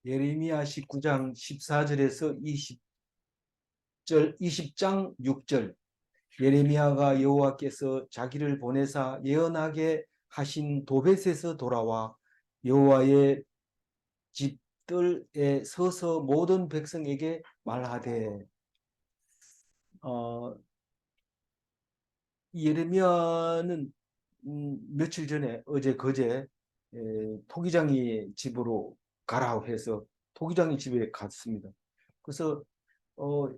예레미야 19장 14절에서 20장 6절. 예레미야가 여호와께서 자기를 보내사 예언하게 하신 도벳에서 돌아와 여호와의 집들에 서서 모든 백성에게 말하되, 예레미야는 며칠 전에 어제 그제 토기장이 집으로 가라고 해서 토기장이 집에 갔습니다. 그래서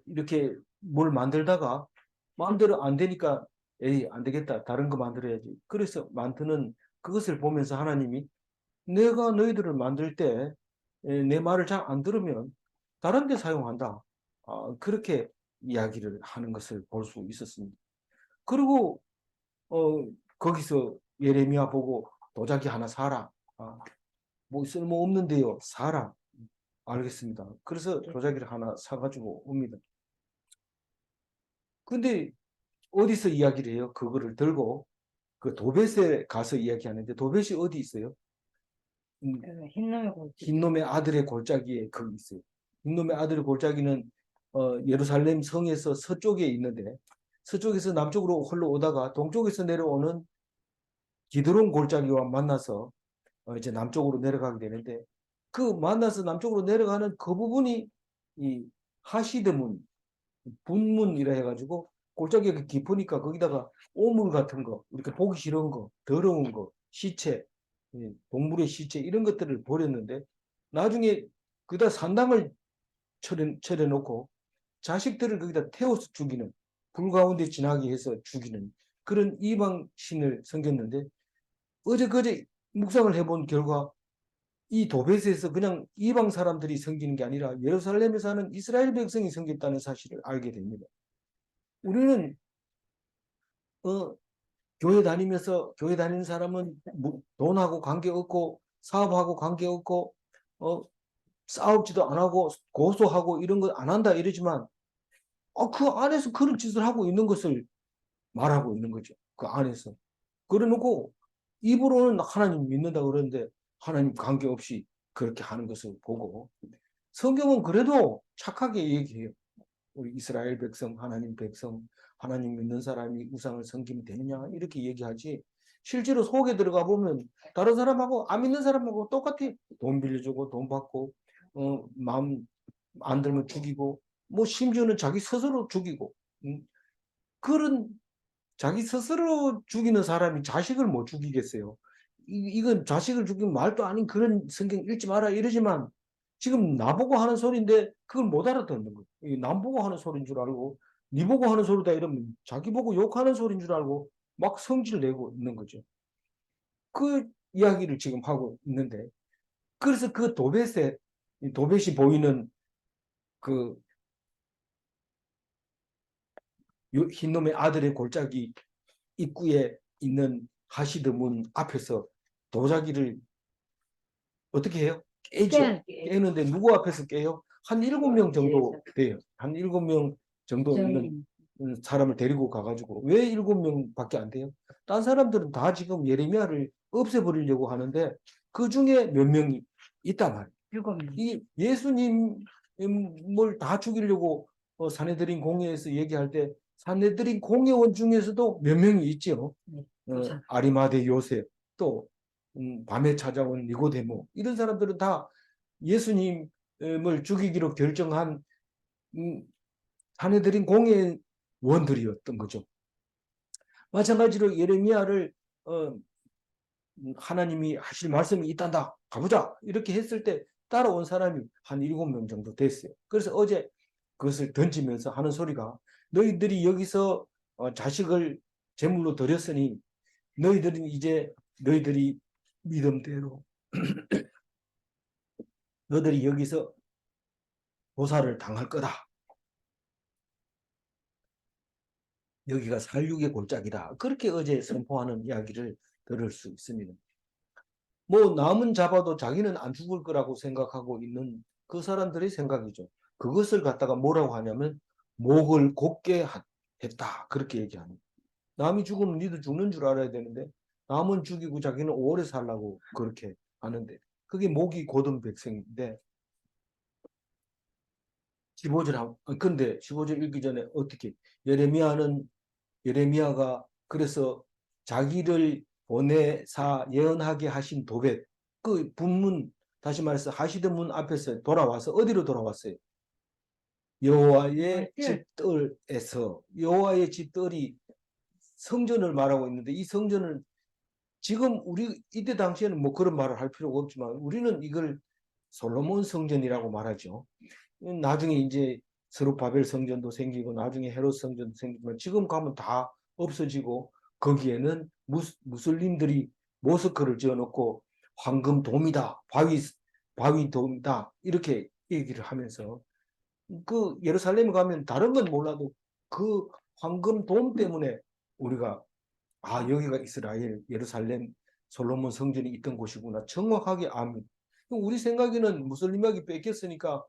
이렇게 뭘 만들다가 마음대로 안 되니까 에이 안 되겠다, 다른 거 만들어야지. 그래서 만드는 그것을 보면서 하나님이 내가 너희들을 만들 때 내 말을 잘 안 들으면 다른 데 사용한다. 그렇게 이야기를 하는 것을 볼 수 있었습니다. 그리고 거기서 예레미야 보고 도자기 하나 사라. 뭐 쓸모없는데요. 사라. 알겠습니다. 그래서 도자기를 하나 사가지고 옵니다. 근데 어디서 이야기를 해요? 그거를 들고 그 도벳에 가서 이야기하는데 도벳이 어디 있어요? 흰놈의 아들의 골짜기에 거기 있어요. 흰놈의 아들의 골짜기는 예루살렘 성에서 서쪽에 있는데 서쪽에서 남쪽으로 흘러오다가 동쪽에서 내려오는 기드론 골짜기와 만나서 이제 남쪽으로 내려가게 되는데 그 만나서 남쪽으로 내려가는 그 부분이 이 하시드문, 분문이라 해가지고 골짜기가 깊으니까 거기다가 오물 같은 거, 이렇게 보기 싫은 거, 더러운 거, 시체, 동물의 시체 이런 것들을 버렸는데 나중에 거기다 산당을 차려놓고 자식들을 거기다 태워서 죽이는, 불 가운데 지나게 해서 죽이는 그런 이방 신을 섬겼는데 어제 그제 묵상을 해본 결과 이 도벳에서 그냥 이방 사람들이 섬기는 게 아니라 예루살렘에 사는 이스라엘 백성이 섬겼다는 사실을 알게 됩니다. 우리는 교회 다니면서 교회 다니는 사람은 돈하고 관계없고 사업하고 관계없고 싸우지도 안 하고 고소하고 이런 거 안 한다 이러지만 그 안에서 그런 짓을 하고 있는 것을 말하고 있는 거죠. 그 안에서. 그래놓고 입으로는 하나님 믿는다 그러는데 하나님 관계없이 그렇게 하는 것을 보고 성경은 그래도 착하게 얘기해요. 우리 이스라엘 백성, 하나님 백성, 하나님 믿는 사람이 우상을 섬기면 되느냐 이렇게 얘기하지 실제로 속에 들어가 보면 다른 사람하고 안 믿는 사람하고 똑같아. 돈 빌려주고 돈 받고 마음 안 들면 죽이고 뭐 심지어는 자기 스스로 죽이고 그런 자기 스스로 죽이는 사람이 자식을 못 죽이겠어요. 이건 자식을 죽이면 말도 아닌 그런 성경 읽지 마라 이러지만 지금 나보고 하는 소리인데 그걸 못 알아듣는 거예요. 남 보고 하는 소리인 줄 알고 니 보고 하는 소리다 이러면 자기 보고 욕하는 소리인 줄 알고 막 성질 내고 있는 거죠. 그 이야기를 지금 하고 있는데 그래서 그 도벳이 보이는 그 흰놈의 아들의 골짜기 입구에 있는 하시드 문 앞에서 도자기를 어떻게 해요? 깨죠. 깨는데 누구 앞에서 깨요? 한 7명 정도 돼요. 한 7명 정도 있는 사람을 데리고 가가지고 왜 7명밖에 안 돼요? 딴 사람들은 다 지금 예레미야를 없애버리려고 하는데 그 중에 몇 명이 있단 말이에요. 이 예수님을 다 죽이려고 사내들인 공회에서 얘기할 때 사내들인 공회원 중에서도 몇 명이 있죠. 아리마대 요셉 또 밤에 찾아온 니고데모 이런 사람들은 다 예수님을 죽이기로 결정한 사내들인 공회원들이었던 거죠. 마찬가지로 예레미야를 하나님이 하실 말씀이 있단다 가보자 이렇게 했을 때 따라온 사람이 한 7명 정도 됐어요. 그래서 어제 그것을 던지면서 하는 소리가 너희들이 여기서 자식을 제물로 드렸으니 너희들은 이제 너희들이 믿음대로 너희들이 여기서 보살을 당할 거다. 여기가 살육의 골짜기다. 그렇게 어제 선포하는 이야기를 들을 수 있습니다. 뭐 남은 잡아도 자기는 안 죽을 거라고 생각하고 있는 그 사람들의 생각이죠. 그것을 갖다가 뭐라고 하냐면 목을 곱게 했다. 그렇게 얘기합니다. 남이 죽으면 니도 죽는 줄 알아야 되는데 남은 죽이고 자기는 오래 살라고 그렇게 하는데 그게 목이 곧은 백성인데 15절 근데 15절 읽기 전에 어떻게 예레미야가 그래서 자기를 보내사 예언하게 하신 도벳 그 분문 다시 말해서 하시던 문 앞에서 돌아와서 어디로 돌아왔어요? 여호와의 집들에서 여호와의 집들이 성전을 말하고 있는데 이 성전을 지금 우리 이때 당시에는 뭐 그런 말을 할 필요가 없지만 우리는 이걸 솔로몬 성전이라고 말하죠. 나중에 이제 스룹바벨 성전도 생기고 나중에 헤롯 성전도 생기지만 지금 가면 다 없어지고 거기에는 무슬림들이 모스크를 지어놓고 황금돔이다, 바위돔이다 이렇게 얘기를 하면서 그 예루살렘에 가면 다른 건 몰라도 그 황금돔 때문에 우리가 여기가 이스라엘 예루살렘 솔로몬 성전이 있던 곳이구나 정확하게 압니다. 우리 생각에는 무슬림에게 뺏겼으니까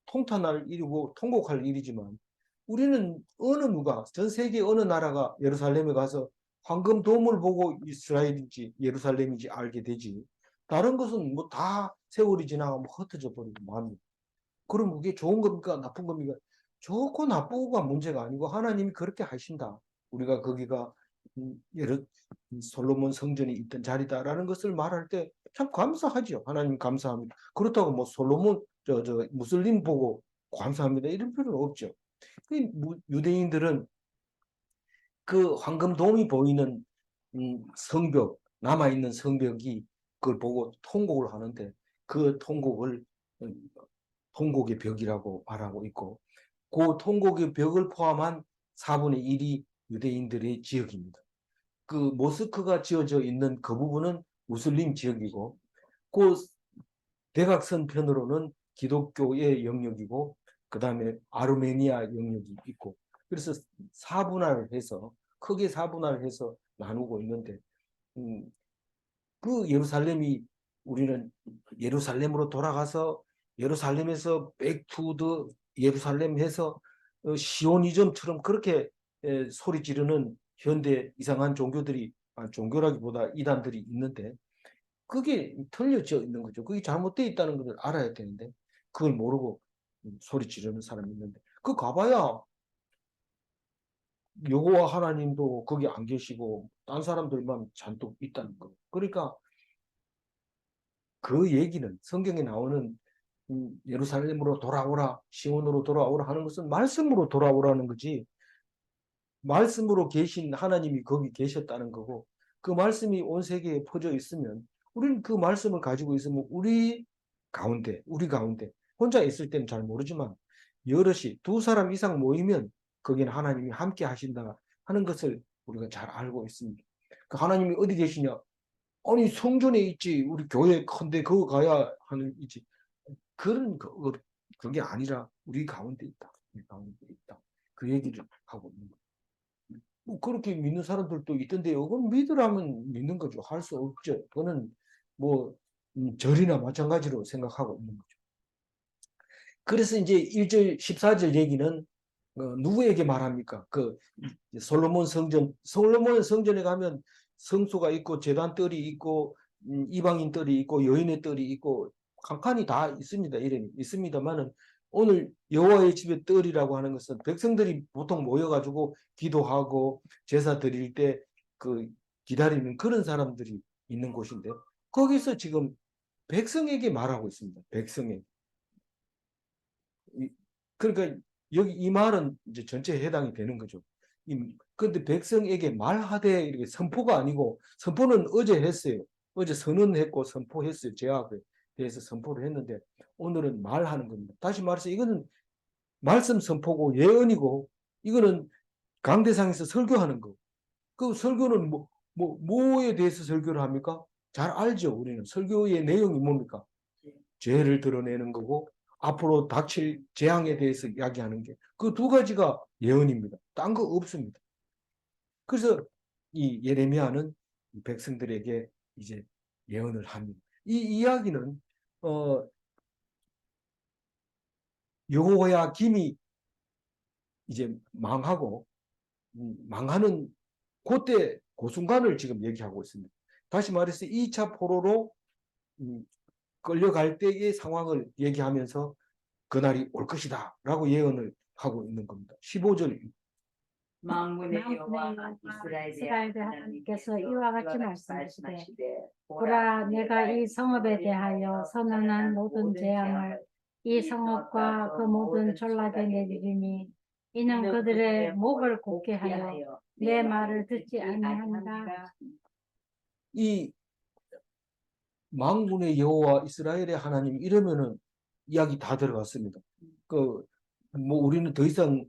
통탄할 일이고 통곡할 일이지만 우리는 어느 누가 전 세계 어느 나라가 예루살렘에 가서 황금돔을 보고 이스라엘인지 예루살렘인지 알게 되지 다른 것은 뭐 다 세월이 지나가 뭐 흩어져 버리고 맙니다. 그럼 그게 좋은 겁니까 나쁜 겁니까? 좋고 나쁘고가 문제가 아니고 하나님이 그렇게 하신다. 우리가 거기가 예를 솔로몬 성전이 있던 자리다라는 것을 말할 때 참 감사하죠. 하나님 감사합니다. 그렇다고 뭐 솔로몬 무슬림 보고 감사합니다. 이런 필요는 없죠. 유대인들은 그 황금돔이 보이는 성벽 남아있는 성벽이 그걸 보고 통곡을 하는데 그 통곡을 통곡의 벽이라고 말하고 있고 그 통곡의 벽을 포함한 4분의 1이 유대인들의 지역입니다. 그 모스크가 지어져 있는 그 부분은 무슬림 지역이고 그 대각선 편으로는 기독교의 영역이고 그 다음에 아르메니아 영역이 있고 그래서 사분할해서 크게 사분할해서 나누고 있는데 그 예루살렘이 우리는 예루살렘으로 돌아가서 예루살렘에서 백투더 예루살렘 해서 시오니즘처럼 그렇게 소리 지르는 현대 이상한 종교들이 종교라기보다 이단들이 있는데 그게 틀려져 있는 거죠. 그게 잘못되어 있다는 것을 알아야 되는데 그걸 모르고 소리 지르는 사람이 있는데 그 가봐야 여호와 하나님도 거기 안 계시고 딴 사람들만 잔뜩 있다는 거. 그러니까 그 얘기는 성경에 나오는 예루살렘으로 돌아오라, 시온으로 돌아오라 하는 것은 말씀으로 돌아오라는 거지. 말씀으로 계신 하나님이 거기 계셨다는 거고 그 말씀이 온 세계에 퍼져 있으면 우리는 그 말씀을 가지고 있으면 우리 가운데 혼자 있을 때는 잘 모르지만 여럿이 두 사람 이상 모이면 거기는 하나님이 함께 하신다 하는 것을 우리가 잘 알고 있습니다. 그 하나님이 어디 계시냐? 아니 성전에 있지 우리 교회 큰데 그거 가야 하는 있지 그런 그게 아니라 우리 가운데 있다. 우리 가운데 있다. 그 얘기를 하고 있는 거예요. 뭐 그렇게 믿는 사람들도 있던데요. 그건 믿으라면 믿는 거죠. 할 수 없죠. 그거는 뭐 절이나 마찬가지로 생각하고 있는 거죠. 그래서 이제 1절 14절 얘기는 누구에게 말합니까? 그 솔로몬 성전에 가면 성소가 있고 제단 뜰이 있고 이방인 뜰이 있고 여인의 뜰이 있고 칸칸이 다 있습니다. 이름이 있습니다만은 오늘 여호와의 집의 뜰이라고 하는 것은 백성들이 보통 모여가지고 기도하고 제사 드릴 때 그 기다리는 그런 사람들이 있는 곳인데 거기서 지금 백성에게 말하고 있습니다. 백성에게. 그러니까 여기 이 말은 이제 전체에 해당이 되는 거죠. 그런데 백성에게 말하되 이렇게 선포가 아니고 선포는 어제 했어요. 어제 선언했고 선포했어요. 제약에 대해서 선포를 했는데 오늘은 말하는 겁니다. 다시 말해서 이거는 말씀 선포고 예언이고 이거는 강대상에서 설교하는 거. 그 설교는 뭐에 대해서 설교를 합니까? 잘 알죠. 우리는 설교의 내용이 뭡니까? 죄를 드러내는 거고 앞으로 닥칠 재앙에 대해서 이야기하는 게 그 두 가지가 예언입니다. 딴 거 없습니다. 그래서 이 예레미야는 백성들에게 이제 예언을 합니다. 이 이야기는 여호야김이 이제 망하고 망하는 그때 그 순간을 지금 얘기하고 있습니다. 다시 말해서 2차 포로로 끌려갈 때의 상황을 얘기하면서 그날이 올 것이다 라고 예언을 하고 있는 겁니다. 15절. 만군의 여호와 이스라엘의 하나님께서 이와 같이 말씀하시되 보라 내가 이 성읍에 대하여 선언한 모든 재앙을 이 성읍과 그 모든 전락에 내리리니 이는 그들의 목을 곧게 하여 내 말을 듣지 아니하니라. 이 만군의 여호와 이스라엘의 하나님 이러면은 이야기 다 들어갔습니다. 그 뭐 우리는 더 이상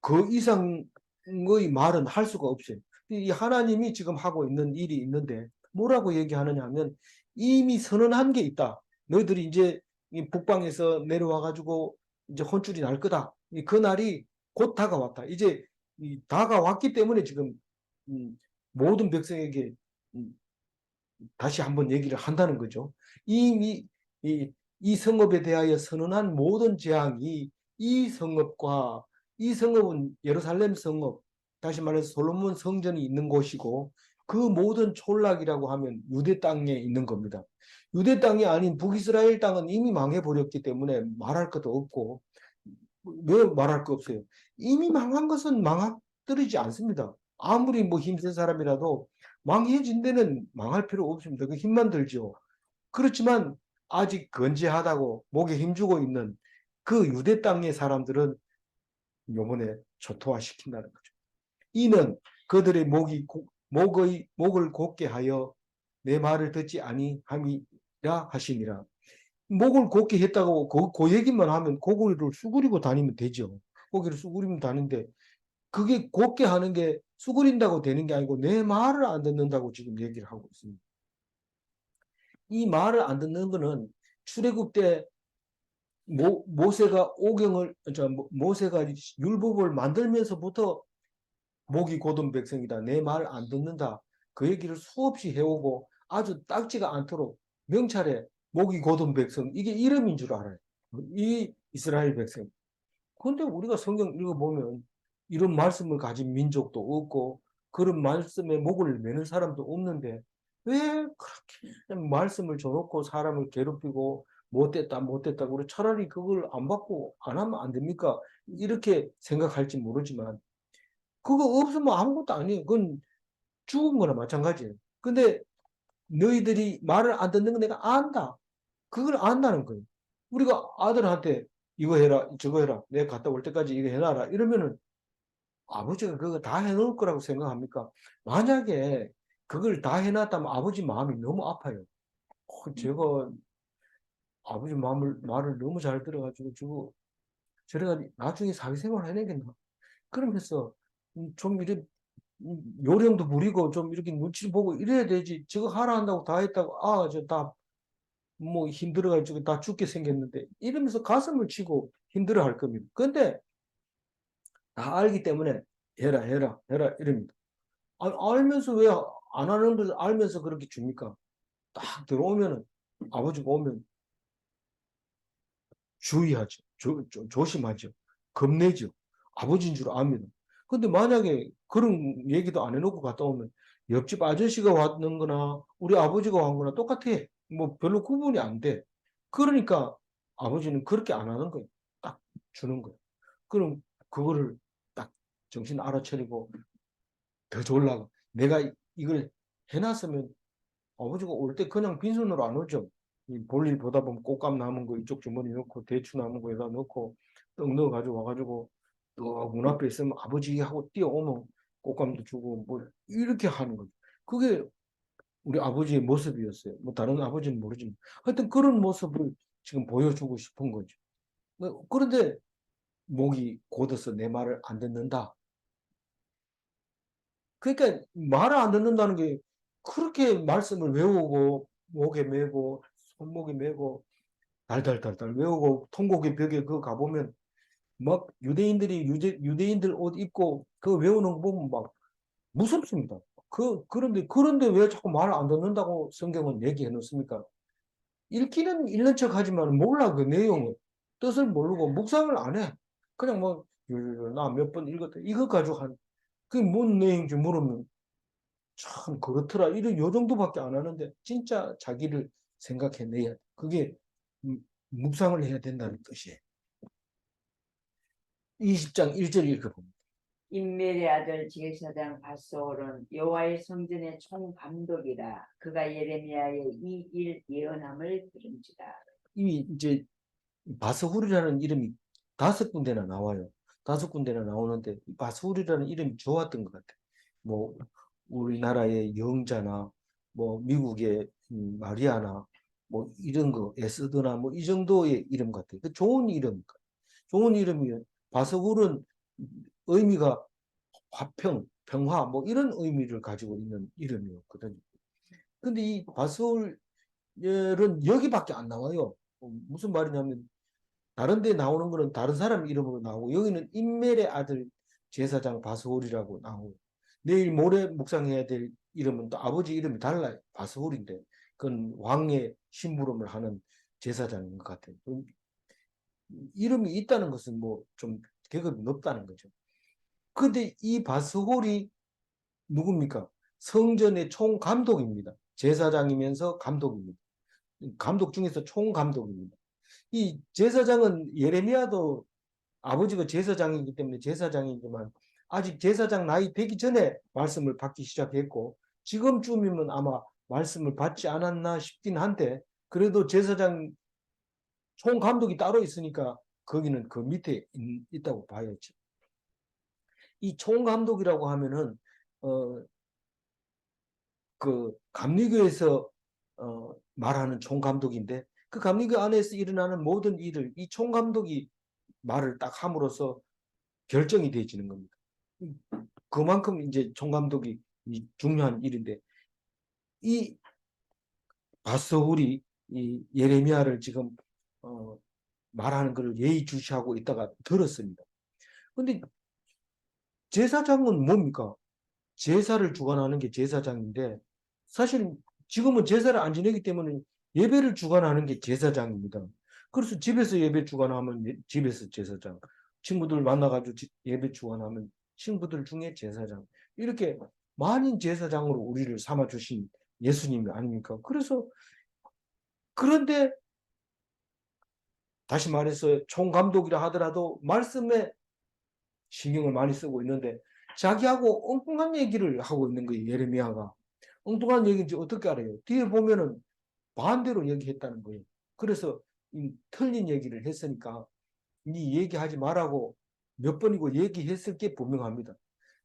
그 이상의 말은 할 수가 없어요. 이 하나님이 지금 하고 있는 일이 있는데 뭐라고 얘기하느냐 하면 이미 선언한 게 있다. 너희들이 이제 이 북방에서 내려와 가지고 이제 혼쭐이 날 거다. 그 날이 곧 다가왔다. 이제 다가왔기 때문에 지금 모든 백성에게 다시 한번 얘기를 한다는 거죠. 이미 이 성읍에 대하여 선언한 모든 재앙이 이 성읍과 이 성읍은 예루살렘 성읍, 다시 말해서 솔로몬 성전이 있는 곳이고 그 모든 촌락이라고 하면 유대 땅에 있는 겁니다. 유대 땅이 아닌 북이스라엘 땅은 이미 망해버렸기 때문에 말할 것도 없고 왜 말할 거 없어요? 이미 망한 것은 망하뜨리지 않습니다. 아무리 뭐 힘센 사람이라도 망해진 데는 망할 필요 없습니다. 그 힘만 들죠. 그렇지만 아직 건재하다고 목에 힘주고 있는 그 유대 땅의 사람들은 요번에 초토화시킨다는 거죠. 이는 그들의 목을 곧게 하여 내 말을 듣지 아니함이라 하시니라. 목을 곧게 했다고 그 얘기만 하면 고개를 수그리고 다니면 되죠. 고개를 수그리면 다니는데 그게 곧게 하는 게 수그린다고 되는 게 아니고 내 말을 안 듣는다고 지금 얘기를 하고 있습니다. 이 말을 안 듣는 거는 출애굽 때 모세가 모세가 율법을 만들면서부터 목이 곧은 백성이다. 내 말 안 듣는다. 그 얘기를 수없이 해오고 아주 딱지가 않도록 명찰에 목이 곧은 백성 이게 이름인 줄 알아요. 이 이스라엘 백성. 그런데 우리가 성경 읽어보면 이런 말씀을 가진 민족도 없고 그런 말씀에 목을 매는 사람도 없는데 왜 그렇게 말씀을 줘놓고 사람을 괴롭히고 못됐다 못됐다 그래 차라리 그걸 안 받고 안 하면 안 됩니까? 이렇게 생각할지 모르지만 그거 없으면 아무것도 아니에요. 그건 죽은 거나 마찬가지예요. 근데 너희들이 말을 안 듣는 건 내가 안다. 그걸 안다는 거예요. 우리가 아들한테 이거 해라, 저거 해라, 내가 갔다 올 때까지 이거 해놔라. 이러면은 아버지가 그거 다 해놓을 거라고 생각합니까? 만약에 그걸 다 해놨다면 아버지 마음이 너무 아파요. 제가 아버지 말을 너무 잘 들어가지고 저래가 나중에 사회생활 해내겠나? 그러면서 좀 이래 요령도 부리고 좀 이렇게 눈치 보고 이래야 되지. 저거 하라 한다고 다 했다고 저 다 뭐 힘들어가지고 다 죽게 생겼는데 이러면서 가슴을 치고 힘들어 할 겁니다. 근데 다 알기 때문에 해라 이럽니다. 알면서 왜 안 하는 걸 알면서 그렇게 줍니까? 딱 들어오면은 아버지가 오면 주의하죠. 조심하죠. 겁내죠. 아버지인 줄 압니다. 근데 만약에 그런 얘기도 안 해놓고 갔다 오면 옆집 아저씨가 왔는 거나 우리 아버지가 왔 거나 똑같아. 뭐 별로 구분이 안 돼. 그러니까 아버지는 그렇게 안 하는 거예요. 딱 주는 거예요. 그럼 그거를 딱 정신 알아차리고 더 졸라고 내가 이걸 해놨으면 아버지가 올 때 그냥 빈손으로 안 오죠. 볼일 보다 보면 꽃감 남은 거 이쪽 주머니 넣고 대추 남은 거에다 넣고 떡 넣어 가지고 와가지고 또 문 앞에 있으면 아버지 하고 뛰어오면 꽃감도 주고 뭐 이렇게 하는 거죠. 그게 우리 아버지의 모습이었어요. 뭐 다른 아버지는 모르지만 하여튼 그런 모습을 지금 보여주고 싶은 거죠. 그런데 목이 곧어서 내 말을 안 듣는다. 그러니까 말을 안 듣는다는 게 그렇게 말씀을 외우고 목에 메고 손목에 메고 달달달달 외우고 통곡의 벽에 그거 가보면 막 유대인들 옷 입고 그거 외우는 거 보면 막 무섭습니다. 그런데 왜 자꾸 말을 안 듣는다고 성경은 얘기해 놓습니까? 읽기는 읽는 척 하지만 몰라 그 내용을 뜻을 모르고 묵상을 안 해. 그냥 뭐 나 몇 번 읽었다 이거 가지고 그게 뭔 내용인지 물으면 참 그렇더라. 이런 요 정도밖에 안 하는데 진짜 자기를 생각해내야 돼. 그게 묵상을 해야 된다는 뜻이에요. 20장 1절 읽어봅니다. 임멜의 아들 제사장 바스올은 여호와의 성전의 총감독이라. 그가 예레미야의 이 일 예언함을 들은지라. 이미 이제 바스훌이라는 이름이 5군데나 나와요. 5군데나 나오는데 바스훌이라는 이름이 좋았던 것 같아요. 뭐 우리나라의 영자나 뭐 미국의 마리아나 뭐 이런 거 에스더나 뭐 이 정도의 이름 같아요. 그 좋은 이름, 좋은 이름이에요. 바스훌은 의미가 화평, 평화 뭐 이런 의미를 가지고 있는 이름이었거든요. 근데 이 바스훌은 여기밖에 안 나와요. 무슨 말이냐면 다른 데 나오는 거는 다른 사람 이름으로 나오고 여기는 임멜의 아들 제사장 바스홀이라고 나오고 내일 모레 묵상해야 될 이름은 또 아버지 이름이 달라요. 바스홀인데 그건 왕의 심부름을 하는 제사장인 것 같아요. 이름이 있다는 것은 뭐 좀 계급이 높다는 거죠. 근데 이 바스홀이 누굽니까? 성전의 총감독입니다. 제사장이면서 감독입니다. 감독 중에서 총감독입니다. 이 제사장은 예레미야도 아버지가 제사장이기 때문에 제사장이지만 아직 제사장 나이 되기 전에 말씀을 받기 시작했고 지금쯤이면 아마 말씀을 받지 않았나 싶긴 한데 그래도 제사장 총감독이 따로 있으니까 거기는 그 밑에 있다고 봐야죠. 이 총감독이라고 하면은 그 감리교에서 말하는 총감독인데 그 감리교 안에서 일어나는 모든 일을 이 총감독이 말을 딱 함으로써 결정이 되어지는 겁니다. 그만큼 이제 총감독이 중요한 일인데 이 바스홀이 이 예레미야를 지금 말하는 것을 예의주시하고 있다가 들었습니다. 근데 제사장은 뭡니까? 제사를 주관하는 게 제사장인데 사실 지금은 제사를 안 지내기 때문에 예배를 주관하는 게 제사장입니다. 그래서 집에서 예배 주관하면 집에서 제사장, 친구들 만나가지고 예배 주관하면 친구들 중에 제사장, 이렇게 만인 제사장으로 우리를 삼아주신 예수님이 아닙니까? 그래서 그런데 다시 말해서 총감독이라 하더라도 말씀에 신경을 많이 쓰고 있는데 자기하고 엉뚱한 얘기를 하고 있는 거예요. 예레미야가. 엉뚱한 얘기인지 어떻게 알아요? 뒤에 보면은 반대로 얘기했다는 거예요. 그래서 틀린 얘기를 했으니까 이 얘기하지 말라고 몇 번이고 얘기했을 게 분명합니다.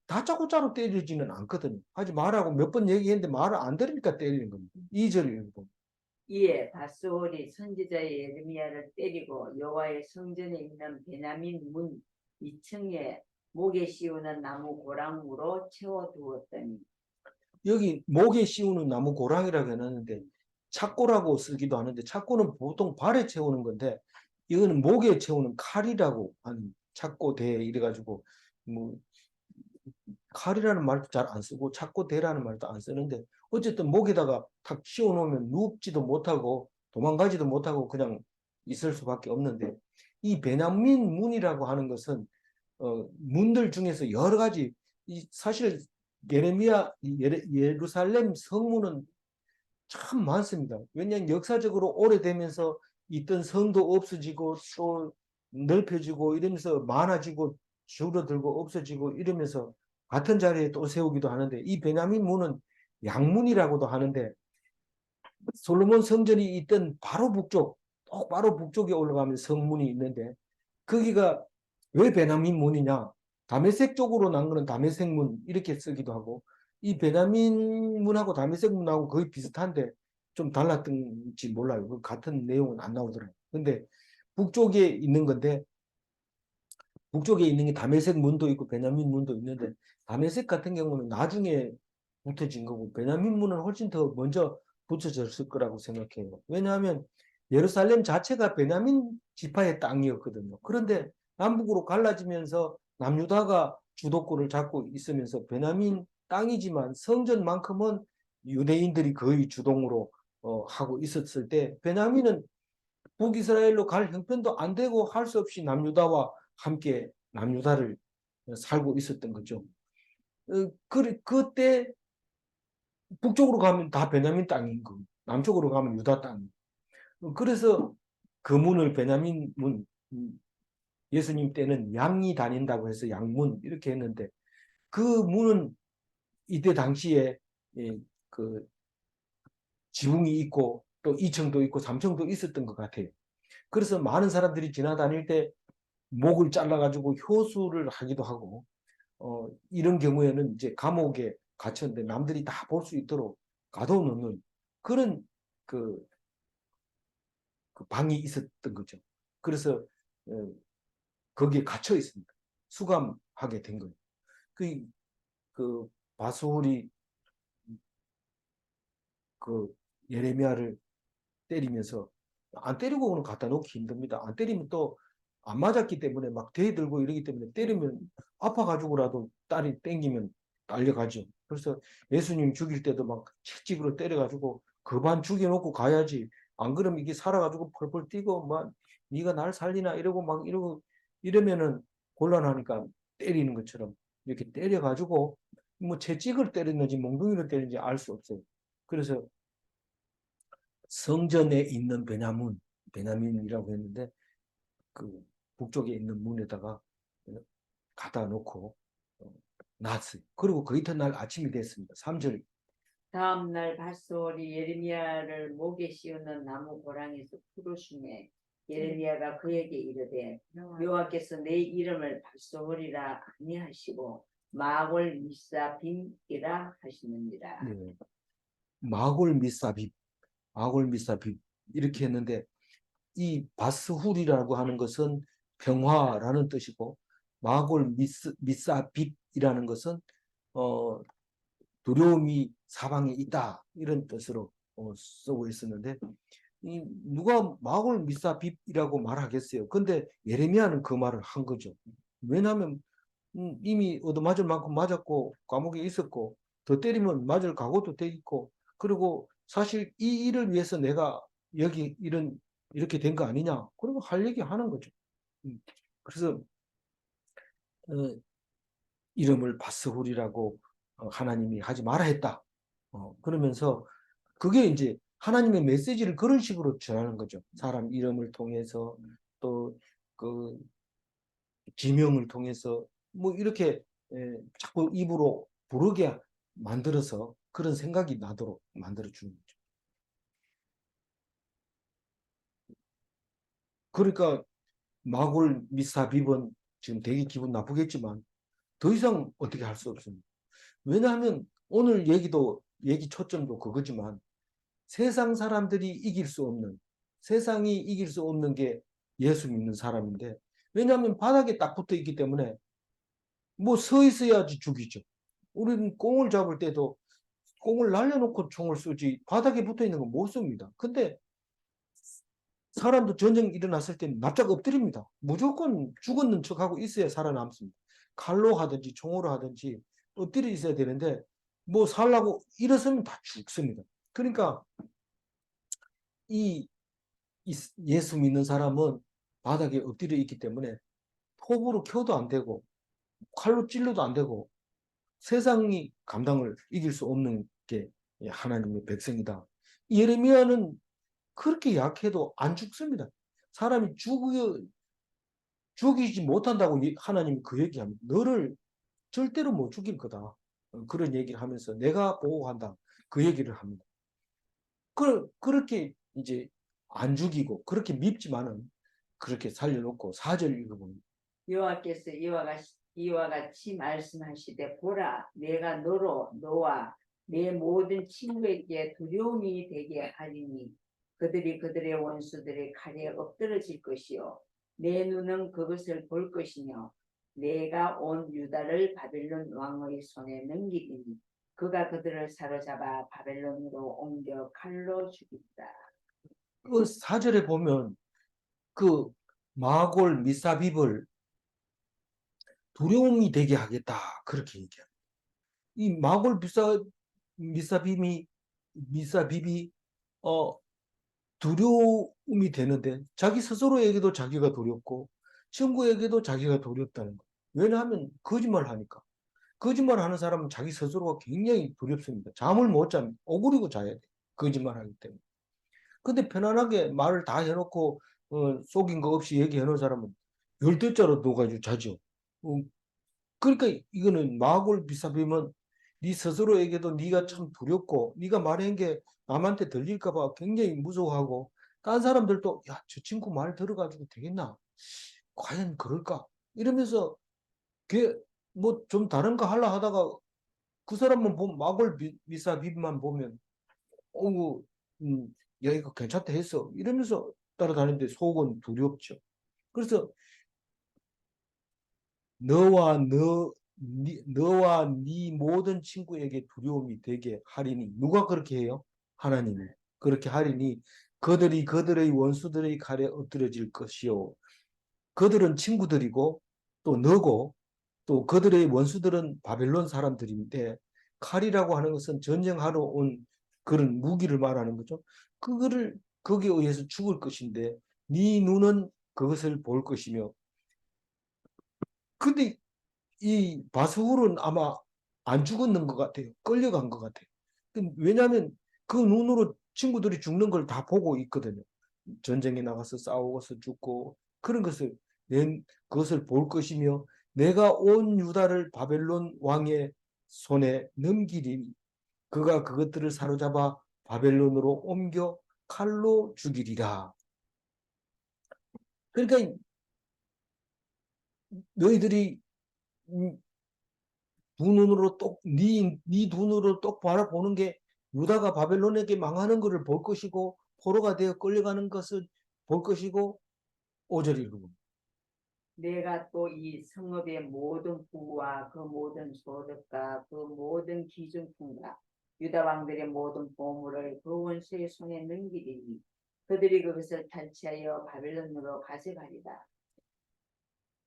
다짜고짜로 때리지는 않거든요. 하지 말라고 몇 번 얘기했는데 말을 안 들으니까 때리는 겁니다. 2절을 읽어보면. 이에 바스올이 선지자 예레미야를 때리고 여호와의 성전에 있는 베냐민 문 2층에 목에 씌우는 나무 고랑으로 채워두었더니. 여기 목에 씌우는 나무 고랑이라고 해놨는데 착고라고 쓰기도 하는데 착고는 보통 발에 채우는 건데 이거는 목에 채우는 칼이라고 하는 착고대 이래가지고 뭐 칼이라는 말도 잘 안 쓰고 착고대라는 말도 안 쓰는데 어쨌든 목에다가 탁 씌워 놓으면 눕지도 못하고 도망가지도 못하고 그냥 있을 수밖에 없는데 이 베냐민 문이라고 하는 것은 문들 중에서 여러 가지 사실 예루살렘 성문은 참 많습니다. 왜냐하면 역사적으로 오래되면서 있던 성도 없어지고 또 넓혀지고 이러면서 많아지고 줄어들고 없어지고 이러면서 같은 자리에 또 세우기도 하는데 이 베냐민 문은 양문이라고도 하는데 솔로몬 성전이 있던 바로 북쪽, 바로 북쪽에 올라가면 성문이 있는데 거기가 왜 베냐민 문이냐? 다메섹 쪽으로 난 거는 다메섹 문 이렇게 쓰기도 하고 이 베냐민 문하고 다메섹 문하고 거의 비슷한데 좀 달랐던지 몰라요. 같은 내용은 안 나오더라고요. 근데 북쪽에 있는 건데 북쪽에 있는 게 다메섹 문도 있고 베냐민 문도 있는데 다메섹 같은 경우는 나중에 붙어진 거고 베냐민 문은 훨씬 더 먼저 붙여졌을 거라고 생각해요. 왜냐하면 예루살렘 자체가 베냐민 지파의 땅이었거든요. 그런데 남북으로 갈라지면서 남유다가 주도권을 잡고 있으면서 베냐민 땅이지만 성전만큼은 유대인들이 거의 주동으로 하고 있었을 때 베냐민은 북이스라엘로 갈 형편도 안 되고 할 수 없이 남유다와 함께 남유다를 살고 있었던 거죠. 그때 북쪽으로 가면 다 베냐민 땅인 거고 남쪽으로 가면 유다 땅. 그래서 그 문을 베냐민 문 예수님 때는 양이 다닌다고 해서 양문 이렇게 했는데 그 문은 이때 당시에 그 지붕이 있고 또 2층도 있고 3층도 있었던 것 같아요. 그래서 많은 사람들이 지나다닐 때 목을 잘라가지고 효수를 하기도 하고 이런 경우에는 이제 감옥에 갇혔는데 남들이 다 볼 수 있도록 가둬놓는 그런 그, 그 방이 있었던 거죠. 그래서 거기에 갇혀 있습니다. 수감하게 된 거예요. 그 바수홀이 그 예레미야를 때리면서 안 때리고는 갖다 놓기 힘듭니다. 안 때리면 또 안 맞았기 때문에 막 대들고 이러기 때문에 때리면 아파가지고라도 딸이 땡기면 달려가죠. 그래서 예수님 죽일 때도 막 채찍으로 때려가지고 그반 죽여놓고 가야지. 안 그러면 이게 살아가지고 펄펄 뛰고 막 네가 날 살리나 이러고 막 이러고 이러면은 곤란하니까 때리는 것처럼 이렇게 때려가지고 뭐 채찍을 때렸는지 몽둥이를 때렸는지 알 수 없어요. 그래서 성전에 있는 베냐민이라고 했는데 그 북쪽에 있는 문에다가 갖다 놓고 놨어요. 그리고 그 이튿날 아침이 됐습니다. 3절. 다음 날 밧솔이 예레미야를 목에 씌우는 나무 고랑에서 풀으시매 예레미야가 그에게 이르되 여호와께서 내 이름을 밧솔이라 아니하시고 마골 미사빔이라 하시느니라. 네. 마골 미사빕 이렇게 했는데 이 바스훌이라고 하는 것은 평화라는 뜻이고 마골 미사빕이라는 것은 두려움이 사방에 있다 이런 뜻으로 쓰고 있었는데 누가 마골 미사빕이라고 말하겠어요. 근데 예레미야는 그 말을 한 거죠. 왜냐하면 이미 얻어맞을 만큼 맞았고 감옥에 있었고 더 때리면 맞을 각오도 돼 있고 그리고 사실 이 일을 위해서 내가 여기 이렇게 된 거 아니냐 그리고 할 얘기 하는 거죠. 그래서 이름을 바스훌이라고 하나님이 하지 말아 했다. 그러면서 그게 이제 하나님의 메시지를 그런 식으로 전하는 거죠. 사람 이름을 통해서 또 그 지명을 통해서 뭐 이렇게 자꾸 입으로 부르게 만들어서 그런 생각이 나도록 만들어 주는 거죠. 그러니까 마골 미사빕은 지금 되게 기분 나쁘겠지만 더 이상 어떻게 할 수 없습니다. 왜냐하면 오늘 얘기 초점도 그거지만 세상 사람들이 이길 수 없는 세상이 이길 수 없는 게 예수 믿는 사람인데 왜냐하면 바닥에 딱 붙어 있기 때문에 뭐 서 있어야지 죽이죠. 우리는 꽁을 잡을 때도 꽁을 날려놓고 총을 쏘지 바닥에 붙어 있는 건 못 쏩니다. 근데 사람도 전쟁 일어났을 때는 납작 엎드립니다. 무조건 죽었는 척하고 있어야 살아남습니다. 칼로 하든지 총으로 하든지 엎드려 있어야 되는데 뭐 살라고 일어서면 다 죽습니다. 그러니까 이 예수 믿는 사람은 바닥에 엎드려 있기 때문에 톱으로 켜도 안 되고 칼로 찔러도 안 되고 세상이 감당을 이길 수 없는 게 하나님의 백성이다. 예레미야는 그렇게 약해도 안 죽습니다. 사람이 죽이지 못한다고 하나님이 그 얘기합니다. 너를 절대로 못 죽일 거다. 그런 얘기를 하면서 내가 보호한다. 그 얘기를 합니다. 그렇게 이제 안 죽이고 그렇게 밉지만은 그렇게 살려놓고 4절 읽어보면 여호와께서 이와 같이 말씀하시되 보라 내가 너와 내 모든 친구에게 두려움이 되게 하리니 그들이 그들의 원수들의 칼에 엎드러질 것이요 내 눈은 그것을 볼 것이며 내가 온 유다를 바벨론 왕의 손에 넘기리니 그가 그들을 사로잡아 바벨론으로 옮겨 칼로 죽인다. 그 4절에 보면 그 마골 미사빕을 두려움이 되게 하겠다 그렇게 얘기합니다. 이 마골 미사빕이 두려움이 되는데 자기 스스로에게도 자기가 두렵고 친구에게도 자기가 두렵다는 거. 왜냐하면 거짓말을 하니까. 거짓말하는 사람은 자기 스스로가 굉장히 두렵습니다. 잠을 못 잡니다. 오그리고 자야 돼. 거짓말하기 때문에. 근데 편안하게 말을 다 해놓고 속인 거 없이 얘기해 놓은 사람은 열대자로 넣어가지고 자죠. 그러니까 이거는 마골 비사비면 네 스스로에게도 네가 참 두렵고 네가 말한 게 남한테 들릴까 봐 굉장히 무서워하고 다른 사람들도 야, 저 친구 말 들어가지고 되겠나? 과연 그럴까? 이러면서 뭐 좀 다른 거 하려 하다가 그 사람만 보면 마골 비사비만 보면 어우 야 이거 괜찮다 했어 이러면서 따라다니는데 속은 두렵죠. 그래서 너와 네 모든 친구에게 두려움이 되게 하리니 누가 그렇게 해요? 하나님이 그렇게 하리니 그들이 그들의 원수들의 칼에 엎드려질 것이요 그들은 친구들이고 또 너고 또 그들의 원수들은 바벨론 사람들인데 칼이라고 하는 것은 전쟁하러 온 그런 무기를 말하는 거죠. 그거를 거기에 의해서 죽을 것인데 네 눈은 그것을 볼 것이며 근데 이 바스후는 아마 안 죽었는 것 같아요. 끌려간 것 같아요. 왜냐하면 그 눈으로 친구들이 죽는 걸 다 보고 있거든요. 전쟁에 나가서 싸우고서 죽고 그런 것을 그것을 볼 것이며 내가 온 유다를 바벨론 왕의 손에 넘기리니 그가 그것들을 사로잡아 바벨론으로 옮겨 칼로 죽이리라. 그러니까 너희들이 두 눈으로 네 눈으로 똑 바라보는 게 유다가 바벨론에게 망하는 것을 볼 것이고 포로가 되어 끌려가는 것을 볼 것이고 오절이고 내가 또 이 성읍의 모든 부와 그 모든 소득과 그 모든 기준품과 유다 왕들의 모든 보물을 그 원수의 손에 넘기리니 그들이 그것을 탈취하여 바벨론으로 가져가리라.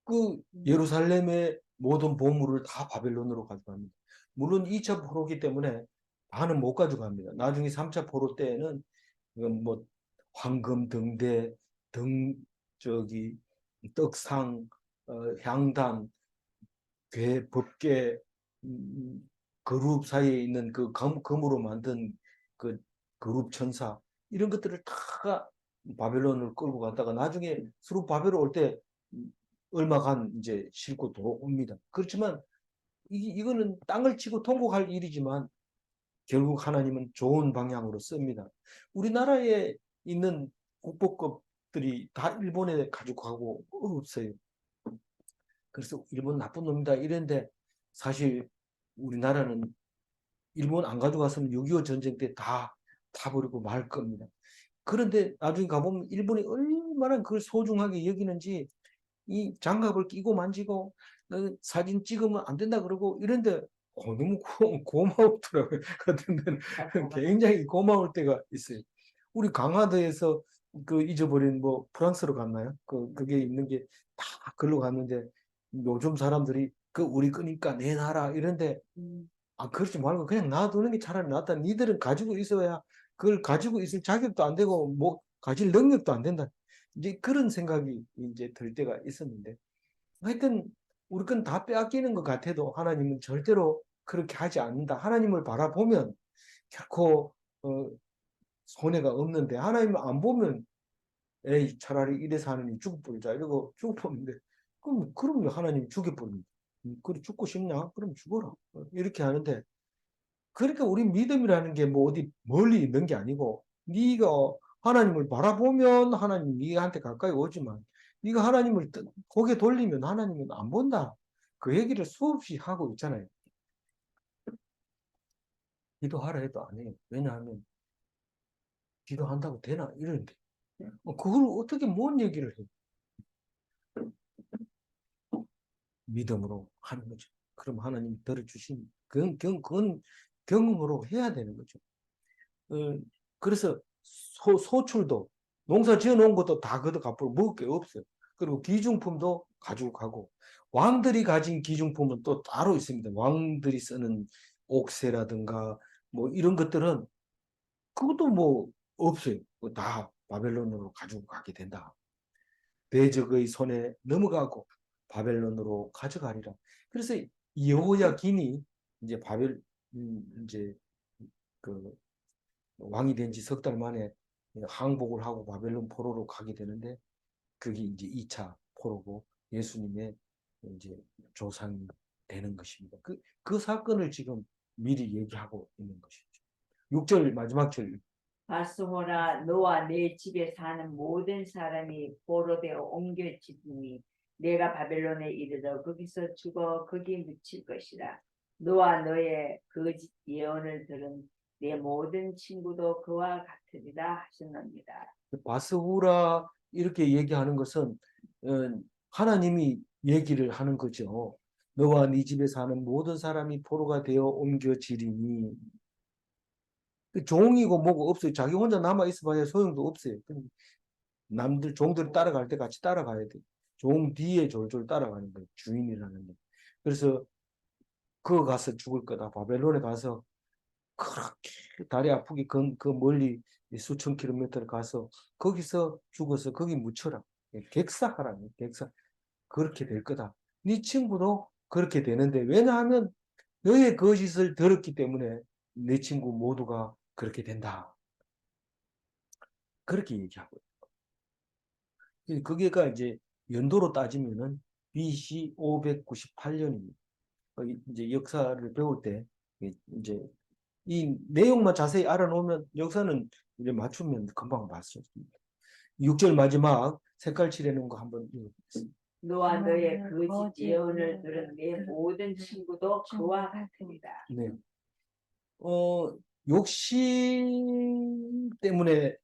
그 예루살렘의 모든 보물을 다 바벨론으로 가져갑니다. 물론 2차 포로기 때문에 다는 못 가져갑니다. 나중에 3차 포로 때에는 뭐 황금 등대 등 저기 떡상 향단 법계 그룹 사이에 있는 그 금으로 만든 그 그룹 천사 이런 것들을 다 바벨론을 끌고 갔다가 나중에 수르 바벨로 올 때 얼마간 이제 싣고 돌아옵니다. 그렇지만 이거는 땅을 치고 통곡할 일이지만 결국 하나님은 좋은 방향으로 씁니다. 우리나라에 있는 국보급들이 다 일본에 가지고 가고 없어요. 그래서 일본 나쁜 놈이다 이랬는데 사실 우리나라는 일본 안 가져갔으면 6.25 전쟁 때 다 타버리고 말 겁니다. 그런데 나중에 가보면 일본이 얼마나 그걸 소중하게 여기는지 이 장갑을 끼고 만지고 사진 찍으면 안 된다 그러고 이런데 너무 고마웠더라고요. 어떤 데는 굉장히 고마울 때가 있어요. 우리 강화도에서 그 잊어버린 뭐 프랑스로 갔나요? 그게 있는 게 다 글로 갔는데 요즘 사람들이 그 우리 거니까 내놔라 이런데 그러지 말고 그냥 놔두는 게 차라리 낫다. 니들은 가지고 있어야 그걸 가지고 있을 자격도 안 되고 뭐 가질 능력도 안 된다. 이제 그런 생각이 이제 들 때가 있었는데 하여튼 우리 건 다 빼앗기는 것 같아도 하나님은 절대로 그렇게 하지 않는다. 하나님을 바라보면 결코 손해가 없는데 하나님을 안 보면 에이 차라리 이래서 하느님 죽어버리자 이러고 죽어버리는데 그럼 하나님 죽여버립니다. 그래 죽고 싶냐? 그럼 죽어라. 이렇게 하는데 그러니까 우리 믿음이라는 게 뭐 어디 멀리 있는 게 아니고 네가 하나님을 바라보면 하나님 네한테 가까이 오지만 네가 하나님을 고개 돌리면 하나님은 안 본다. 그 얘기를 수없이 하고 있잖아요. 기도하라 해도 안 해요. 왜냐하면 기도한다고 되나 이러는데 그걸 어떻게 뭔 얘기를 해? 믿음으로 하는 거죠. 그럼 하나님 들어주신 그건 경험으로 해야 되는 거죠. 그래서 소출도 농사 지어 놓은 것도 다 걷어 갚고 먹을 게 없어요. 그리고 기중품도 가지고 가고 왕들이 가진 기중품은 또 따로 있습니다. 왕들이 쓰는 옥새라든가 뭐 이런 것들은 그것도 뭐 없어요. 다 바벨론으로 가지고 가게 된다. 대적의 손에 넘어가고 바벨론으로 가져가리라. 그래서 여호야긴이 이제 이제 그 왕이 된 지 석 달 만에 항복을 하고 바벨론 포로로 가게 되는데 그게 이제 2차 포로고 예수님의 이제 조상이 되는 것입니다. 그 사건을 지금 미리 얘기하고 있는 것이죠. 6절 마지막 절. 바스호라 너와 내 집에 사는 모든 사람이 포로되어 옮겨지니 내가 바벨론에 이르러 거기서 죽어 거기 묻힐 것이라. 너와 너의 거짓 예언을 들은 내 모든 친구도 그와 같으리라 하셨습니다. 바스후라 이렇게 얘기하는 것은 하나님이 얘기를 하는 거죠. 너와 네 집에 사는 모든 사람이 포로가 되어 옮겨지리니. 종이고 뭐고 없어요. 자기 혼자 남아 있어봐야 소용도 없어요. 남들 종들 따라갈 때 같이 따라가야 돼. 종 뒤에 졸졸 따라가는 거예요. 주인이라는 게. 그래서 그거 가서 죽을 거다. 바벨론에 가서 그렇게 다리 아프게 그 멀리 수천 킬로미터를 가서 거기서 죽어서 거기 묻혀라. 객사하라. 객사. 그렇게 될 거다. 네 친구도 그렇게 되는데 왜냐하면 너의 거짓을 들었기 때문에 내 친구 모두가 그렇게 된다. 그렇게 얘기하고 있어요. 그게가 이제 연도로 따지면은 BC 598년입니다. 이제 역사를 배울 때 이제 이 내용만 자세히 알아놓으면 역사는 이제 맞추면 금방 봤습니다. 6절 마지막 색깔 칠해놓은 거 한번 읽어보겠습니다. 너와 너의 거짓 예언을 들은 내 모든 친구도 그와 같으리라. 네. 욕심 때문에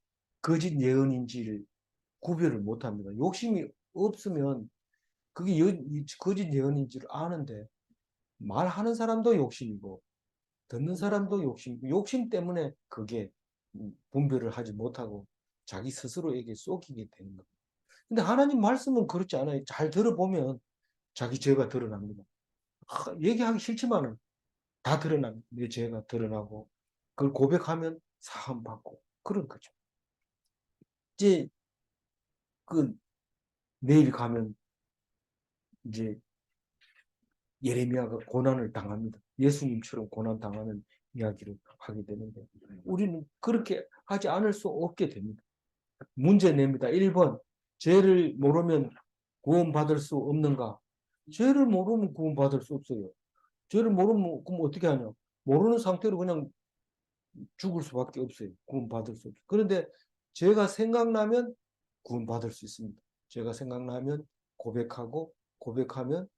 거짓 예언인지를 구별을 못합니다. 욕심이 없으면 그게 거짓 예언인지를 아는데 말하는 사람도 욕심이고 듣는 사람도 욕심이고 욕심 때문에 그게 분별을 하지 못하고 자기 스스로에게 쏘기게 되는 겁니다. 근데 하나님 말씀은 그렇지 않아요. 잘 들어보면 자기 죄가 드러납니다. 얘기하기 싫지만은 다 드러납니다. 내 죄가 드러나고 그걸 고백하면 사함 받고 그런 거죠. 이제 그 내일 가면 이제 예레미야가 고난을 당합니다. 예수님처럼 고난 당하는 이야기를 하게 되는데 우리는 그렇게 하지 않을 수 없게 됩니다. 문제 냅니다. 1번 죄를 모르면 구원받을 수 없는가? 죄를 모르면 구원받을 수 없어요. 죄를 모르면 그럼 어떻게 하냐? 모르는 상태로 그냥 죽을 수밖에 없어요. 구원받을 수 없어요. 그런데 죄가 생각나면 구원받을 수 있습니다. 죄가 생각나면 고백하면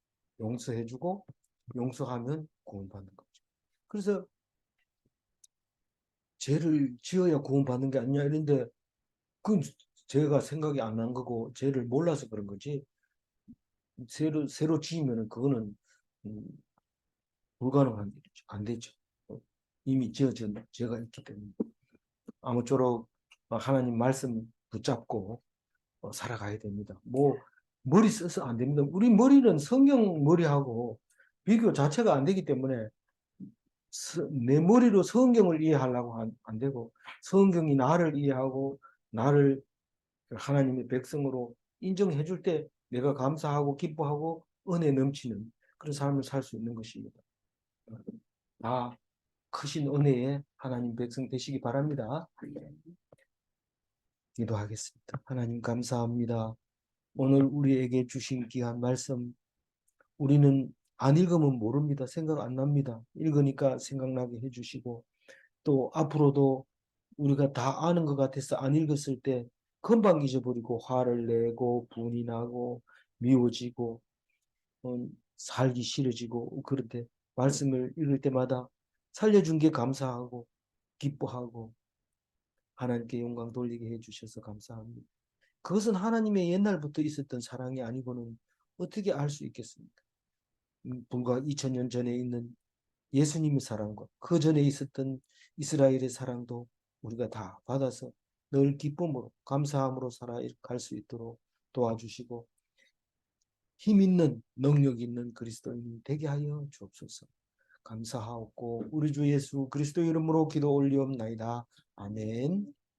용서해주고 용서하면 구원받는 거죠. 그래서 죄를 지어야 구원받는 게 아니냐 이런데 그건 죄가 생각이 안 난 거고 죄를 몰라서 그런 거지 새로 지으면 그거는 불가능한 일이죠. 안 되죠. 이미 지어진 죄가 있기 때문에 아무쪼록 하나님 말씀 붙잡고 살아가야 됩니다. 뭐 머리 써서 안 됩니다. 우리 머리는 성경 머리하고 비교 자체가 안 되기 때문에 내 머리로 성경을 이해하려고 안 되고 성경이 나를 이해하고 나를 하나님의 백성으로 인정해 줄 때 내가 감사하고 기뻐하고 은혜 넘치는 그런 삶을 살 수 있는 것입니다. 다 크신 은혜에 하나님 백성 되시기 바랍니다. 기도하겠습니다. 하나님 감사합니다. 오늘 우리에게 주신 귀한 말씀 우리는 안 읽으면 모릅니다. 생각 안 납니다. 읽으니까 생각나게 해주시고 또 앞으로도 우리가 다 아는 것 같아서 안 읽었을 때 금방 잊어버리고 화를 내고 분이 나고 미워지고 살기 싫어지고 그럴 때 말씀을 읽을 때마다 살려준 게 감사하고 기뻐하고 하나님께 영광 돌리게 해주셔서 감사합니다. 그것은 하나님의 옛날부터 있었던 사랑이 아니고는 어떻게 알 수 있겠습니까? 불과 2000년 전에 있는 예수님의 사랑과 그 전에 있었던 이스라엘의 사랑도 우리가 다 받아서 늘 기쁨으로 감사함으로 살아갈 수 있도록 도와주시고 힘 있는 능력 있는 그리스도인이 되게 하여 주옵소서. 감사하옵고 우리 주 예수 그리스도 이름으로 기도 올리옵나이다. 아멘.